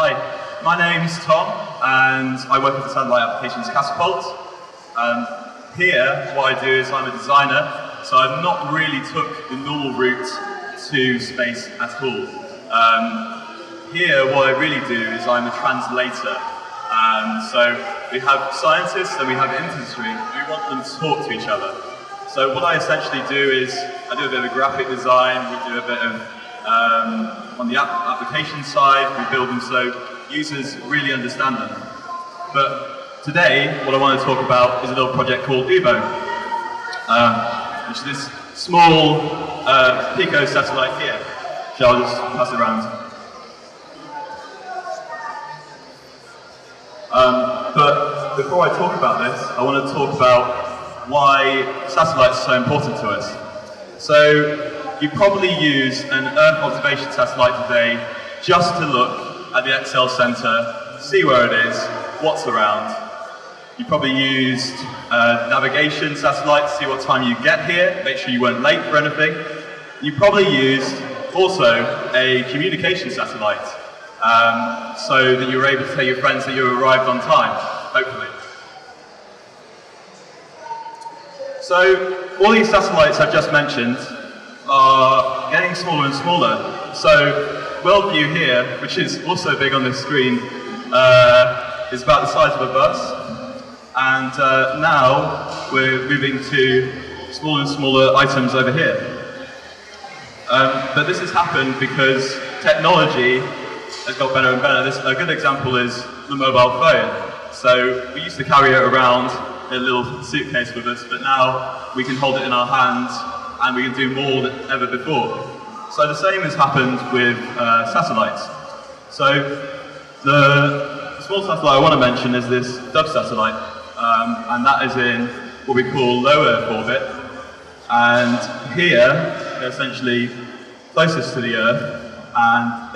Hi, my name's Tom, and I work at the Satellite Applications Catapult. Here, what I do is I'm a designer, so I've not really took the normal route to space at all. Here, what I really do is I'm a translator. So we have scientists and we have industry, and we want them to talk to each other. So what I essentially do is I do a bit of graphic design, we do a bit of on the application side, we build them so users really understand them. But today, what I want to talk about is a little project called UBO, which is this small pico satellite here, which I'll just pass it around. But before I talk about this, I want to talk about why satellites are so important to us. So, you probably use an Earth observation satellite today just to look at the XL center, see where it is, what's around. You probably used a navigation satellite to see what time you get here, make sure you weren't late for anything. You probably used also a communication satellite, so that you were able to tell your friends that you arrived on time, hopefully. So, all these satellites I've just mentioned are getting smaller and smaller. So, Worldview here, which is also big on this screen, is about the size of a bus. And now we're moving to smaller and smaller items over here. But this has happened because technology has got better and better. A good example is the mobile phone. So we used to carry it around in a little suitcase with us, but now we can hold it in our hands and we can do more than ever before. So the same has happened with satellites. So the small satellite I want to mention is this Dove satellite, and that is in what we call low Earth orbit. And here, they're essentially closest to the Earth, and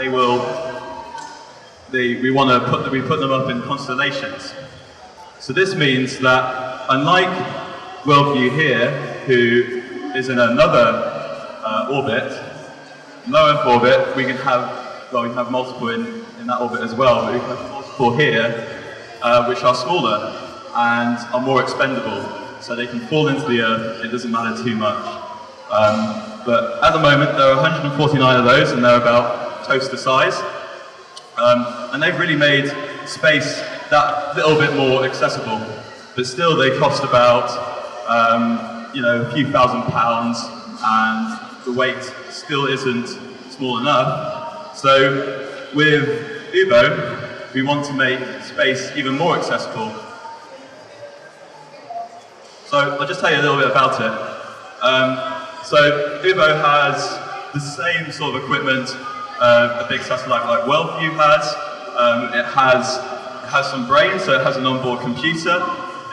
we put them up in constellations. So this means that unlike Worldview here, who is in another orbit, low Earth orbit, we can have multiple in that orbit as well, but we can have multiple here, which are smaller and are more expendable, so they can fall into the Earth, it doesn't matter too much. But at the moment, there are 149 of those, and they're about toaster size. And they've really made space that little bit more accessible, but still they cost about a few £1,000, and the weight still isn't small enough. So with UBO, we want to make space even more accessible. So I'll just tell you a little bit about it. So UBO has the same sort of equipment a big satellite like Worldview has. It has some brains, so it has an onboard computer.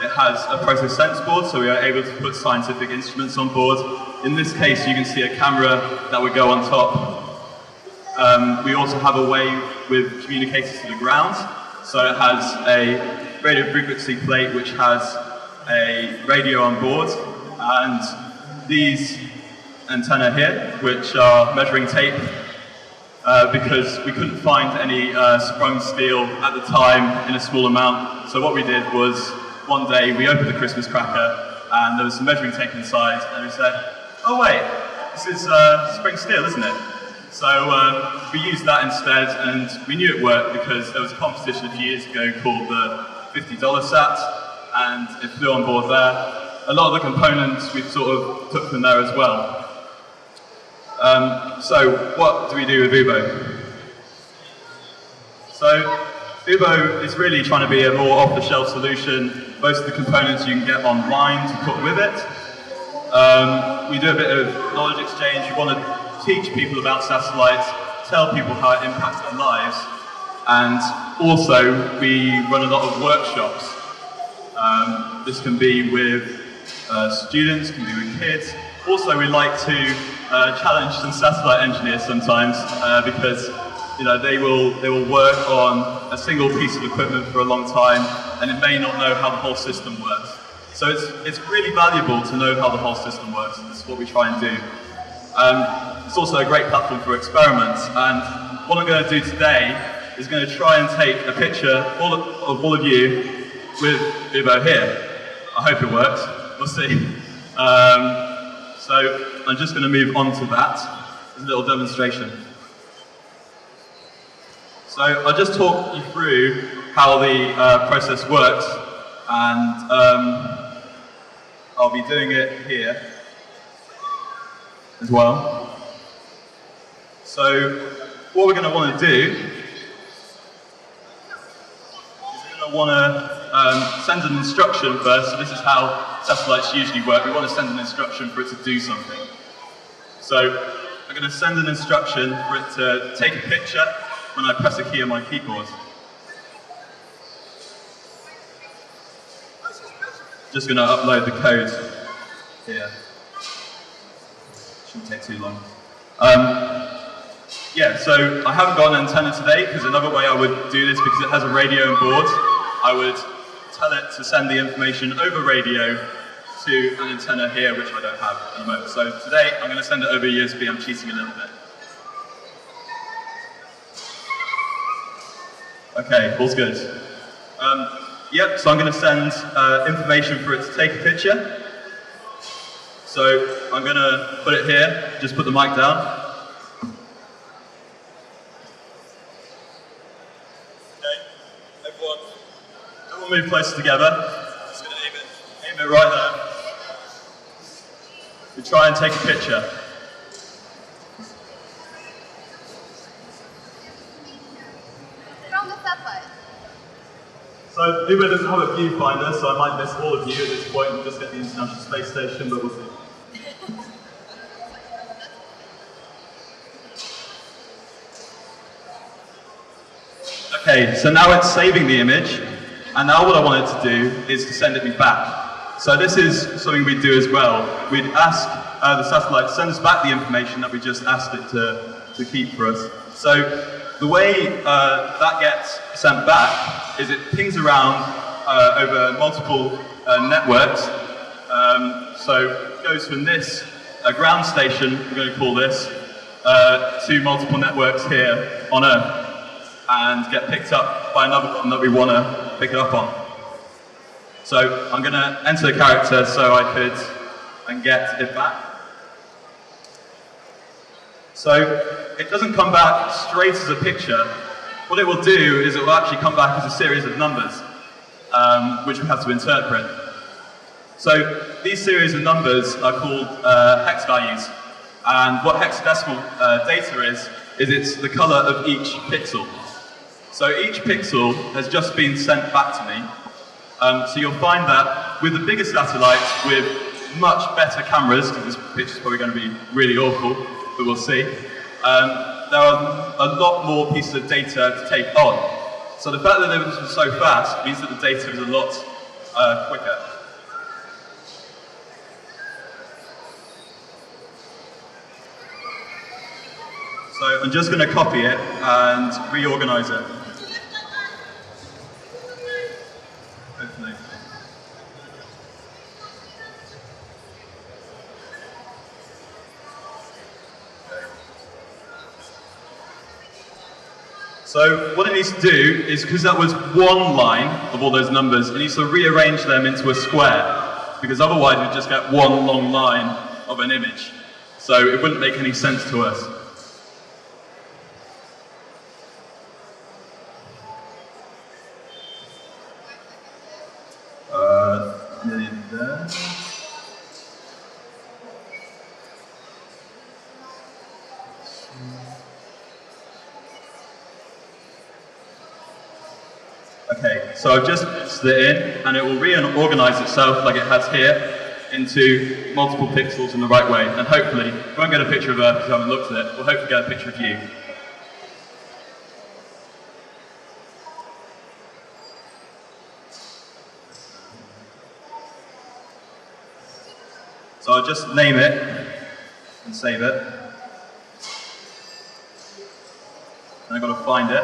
It has a process sense board, so we are able to put scientific instruments on board. In this case, you can see a camera that would go on top. We also have a way with communicators to the ground. So it has a radio frequency plate which has a radio on board, and these antennae here, which are measuring tape, because we couldn't find any sprung steel at the time in a small amount. So what we did was, one day we opened the Christmas cracker and there was some measuring tape inside, and we said, oh wait, this is spring steel, isn't it? So we used that instead, and we knew it worked because there was a competition a few years ago called the $50 sat, and it flew on board there. A lot of the components we sort of took from there as well. So what do we do with UBO? So UBO is really trying to be a more off-the-shelf solution. Most of the components you can get online to put with it. We do a bit of knowledge exchange. We want to teach people about satellites, tell people how it impacts their lives, and also we run a lot of workshops. This can be with students, can be with kids. Also, we like to challenge some satellite engineers sometimes because they will work on a single piece of equipment for a long time, and it may not know how the whole system works. So it's really valuable to know how the whole system works, and this is what we try and do. It's also a great platform for experiments, and what I'm going to do today is going to try and take a picture of all of you with Ubo here. I hope it works. We'll see. So I'm just going to move on to that. As a little demonstration. So I'll just talk you through how the process works, and I'll be doing it here as well. So what we're going to want to do is we're going to want to send an instruction first. So this is how satellites usually work. We want to send an instruction for it to do something. So I'm going to send an instruction for it to take a picture when I press a key on my keyboard. Just going to upload the code here. Shouldn't take too long. Yeah, so I haven't got an antenna today, because another way I would do this, because it has a radio on board, I would tell it to send the information over radio to an antenna here, which I don't have at the moment. So today, I'm going to send it over USB. I'm cheating a little bit. Okay, all's good. Yep, so I'm going to send information for it to take a picture. So I'm going to put it here, just put the mic down. Okay, everyone move closer together. Just going to aim it right there. We try and take a picture. From the satellite. So Uber doesn't have a viewfinder, so I might miss all of you at this point and just get the International Space Station, but we'll see. Okay, so now it's saving the image, and now what I want it to do is to send it back. So this is something we'd do as well. We'd ask the satellite to send us back the information that we just asked it to keep for us. So the way that gets sent back is it pings around over multiple networks. So it goes from this ground station, we're going to call this, to multiple networks here on Earth, and get picked up by another one that we want to pick it up on. So I'm going to enter the character so I could get it back. So it doesn't come back straight as a picture. What it will do is it will actually come back as a series of numbers, which we have to interpret. So these series of numbers are called hex values. And what hexadecimal data is it's the color of each pixel. So each pixel has just been sent back to me. So you'll find that with the bigger satellites with much better cameras, because this picture is probably going to be really awful, but we'll see, there are a lot more pieces of data to take on. So the fact that this was so fast means that the data is a lot quicker. So I'm just going to copy it and reorganize it. Hopefully. So what it needs to do is, because that was one line of all those numbers, it needs to rearrange them into a square, because otherwise we'd just get one long line of an image. So it wouldn't make any sense to us. Nearly there. Okay, so I've just mixed it in, and it will reorganize itself like it has here into multiple pixels in the right way. And hopefully, we won't get a picture of Earth if you haven't looked at it. We'll hopefully get a picture of you. So I'll just name it and save it. And I've got to find it.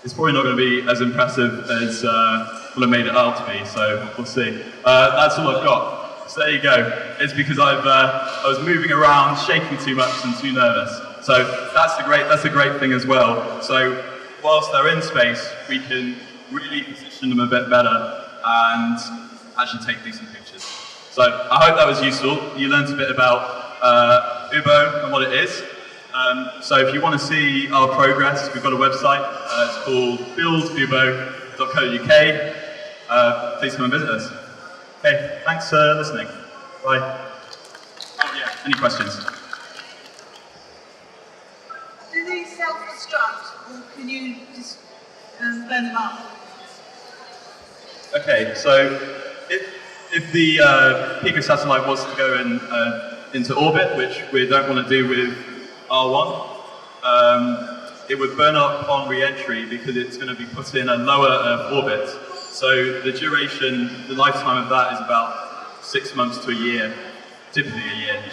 It's probably not going to be as impressive as will have made it out to be, so we'll see. That's all I've got. So there you go. It's because I was moving around, shaking too much and too nervous. So that's a great thing as well. So whilst they're in space, we can really position them a bit better and actually take decent pictures. So I hope that was useful. You learned a bit about UBO and what it is. So if you want to see our progress, we've got a website. It's called buildubo.co.uk. Please come and visit us. Okay, thanks for listening. Bye. Oh yeah, any questions? Do they self-destruct, or can you just burn them up? Okay, so if the Pico satellite was to go into orbit, which we don't want to do with R1, it would burn up upon re-entry because it's going to be put in a lower Earth orbit. So the duration, the lifetime of that is about 6 months to a year, typically a year.